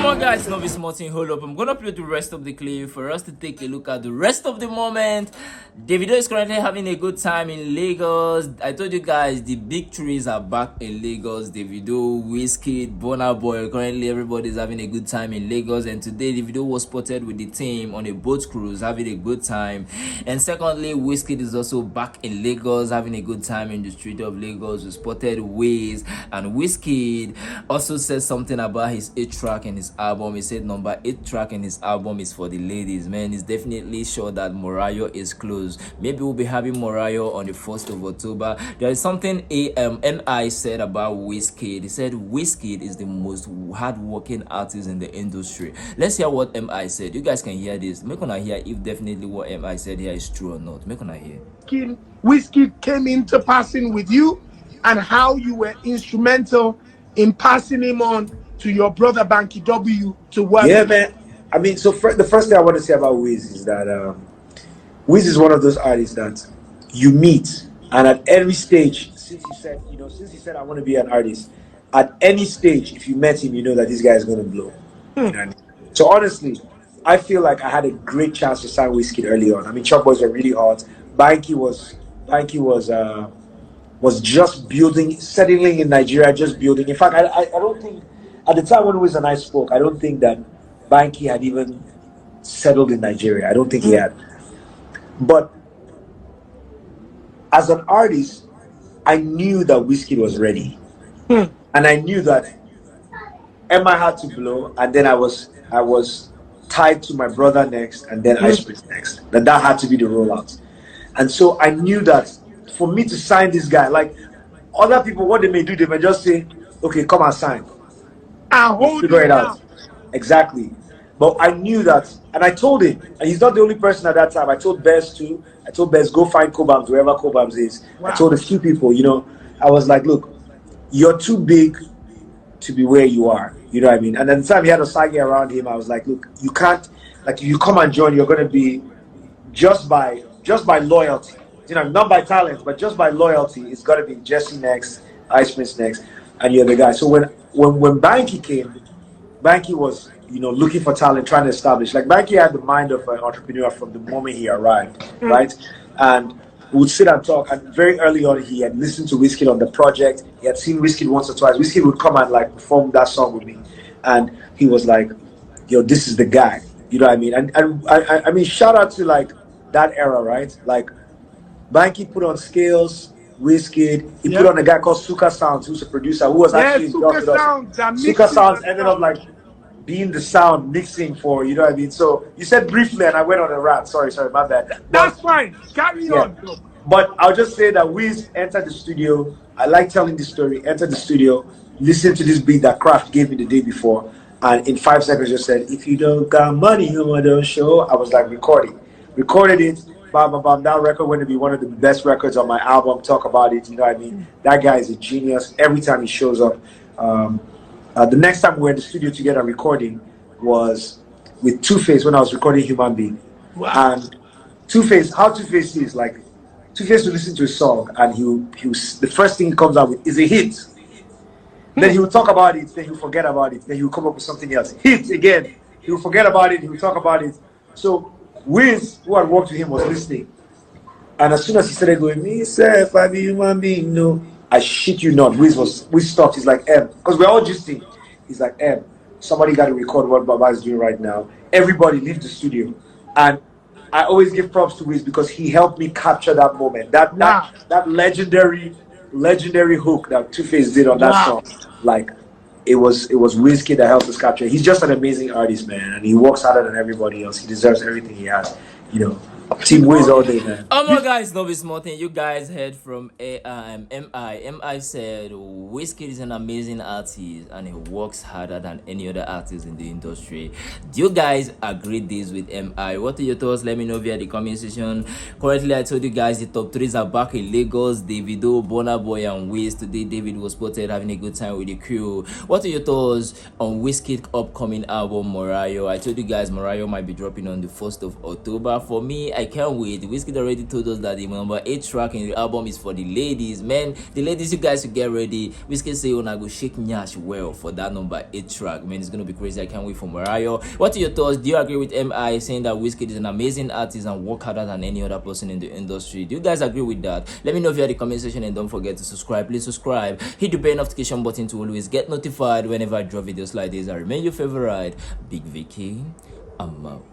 on, guys, no be small thing. Hold up. I'm gonna play the rest of the clip for us to take a look at the rest of the moment. Davido is currently having a good time in Lagos. I told you guys the big trees are back in Lagos. Davido, Wizkid, Burna Boy. Currently, everybody is having a good time in Lagos. And today, Davido was spotted with the team on a boat cruise, having a good time. And secondly, Wizkid is also back in Lagos, having a good time in the street of Lagos. We spotted Wiz, and Wizkid also said something about his 8-track in his album. He said number 8 track in his album is for the ladies. Man, he's definitely sure that Morayo is close. Maybe we'll be having Morayo on the 1st of October. There is something NI said about Wizkid. He said Wizkid is the most hardworking artist in the industry. Let's hear what MI said. You guys can hear this. Make on hear if definitely what MI said here is true or not. Make on hear. Wizkid came into passing with you and how you were instrumental in passing him on to your brother Banky W to work. Yeah, man. I mean, so the first thing I want to say about Wiz is that Wiz is one of those artists that you meet, and at every stage, since he said I want to be an artist, at any stage, if you met him, you know that this guy is going to blow. You know what I mean? So honestly, I feel like I had a great chance to sign Wizkid early on. I mean, Chop Boys were really hot. Banky was just building, settling in Nigeria, just building. In fact, I don't think, at the time when Wiz and I spoke, I don't think that Banky had even settled in Nigeria. I don't think he had. But as an artist, I knew that Wizkid was ready. And I knew that Emma had to blow, and then I was tied to my brother next, and then Ice Prince next. That had to be the rollout. And so I knew that for me to sign this guy, like other people, what they may do, they may just say, okay, come and sign. And hold figure it out. Exactly. But I knew that, and I told him, and he's not the only person at that time. I told Bez too. I told Bez, go find Cobams, wherever Cobams is. Wow. I told a few people, I was like, look, you're too big to be where you are. You know what I mean? And at the time he had a sage around him. I was like, look, you can't, like, if you come and join, you're going to be just by loyalty. Not by talent, but just by loyalty. It's got to be Jesse next, Ice Prince next, and you're the guy. So when Banky came, Banky was, looking for talent, trying to establish. Like, Banky had the mind of an entrepreneur from the moment he arrived, right? And we would sit and talk. And very early on, he had listened to Wizkid on the project. He had seen Wizkid once or twice. Wizkid would come and like perform that song with me, and he was like, "Yo, this is the guy." You know what I mean? And I mean, shout out to like that era, right? Like, Banky put on Scales, Wizkid. He put on a guy called Suka Sounds, who's a producer who was actually Suka Sounds ended up like being the sound mixing for, you know what I mean? So you said briefly, and I went on a rant. Sorry, my bad. That's fine. Carry on. But I'll just say that Wiz entered the studio. I like telling this story. Entered the studio, listened to this beat that Kraft gave me the day before, and in 5 seconds just said, "If you don't got money, you don't show." I was like, recorded it. That record went to be one of the best records on my album. Talk about it, you know what I mean? That guy is a genius. Every time he shows up. The next time we were in the studio together recording was with Two-Face when I was recording Human Being. Wow. And Two-Face, how Two-Face is, like, Two-Face will listen to a song and the first thing he comes out with is a hit. Then he will talk about it, then he'll forget about it, then he'll come up with something else. Hit again. He'll forget about it, he'll talk about it. So Wiz, who had worked with him, was listening. And as soon as he started going, me, self, I be human being, no. I shit you not. Wiz stopped. He's like, because we're all just thinking. He's like, somebody got to record what Baba is doing right now. Everybody leave the studio. And I always give props to Wiz because he helped me capture that moment. That legendary hook that Two-Face did on that song. Like, it was Wizkid that helped us capture. He's just an amazing artist, man, and he works harder than everybody else. He deserves everything he has, Team Wiz all day, man. My guys, no be small thing. You guys heard from MI said Wizkid is an amazing artist and he works harder than any other artist in the industry. Do you guys agree this with MI? What are your thoughts? Let me know via the comment section. Currently, I told you guys the top 3s are back in Lagos. Davido, Burna Boy, and Wiz. Today, David was spotted having a good time with the crew. What are your thoughts on Wizkid's upcoming album, Morayo? I told you guys Morayo might be dropping on the 1st of October. For me, I can't wait. Wizkid already told us that the number 8 track in the album is for the ladies. Man, the ladies, you guys should get ready. Wizkid say, "When I go shake nyash well for that number 8 track." Man, it's gonna be crazy. I can't wait for Mariah. What are your thoughts? Do you agree with MI saying that Wizkid is an amazing artist and work harder than any other person in the industry? Do you guys agree with that? Let me know if you're in the comment section, and don't forget to subscribe. Please subscribe. Hit the bell notification button to always get notified whenever I drop videos like this. I remain your favorite Big Vicky. I'm out.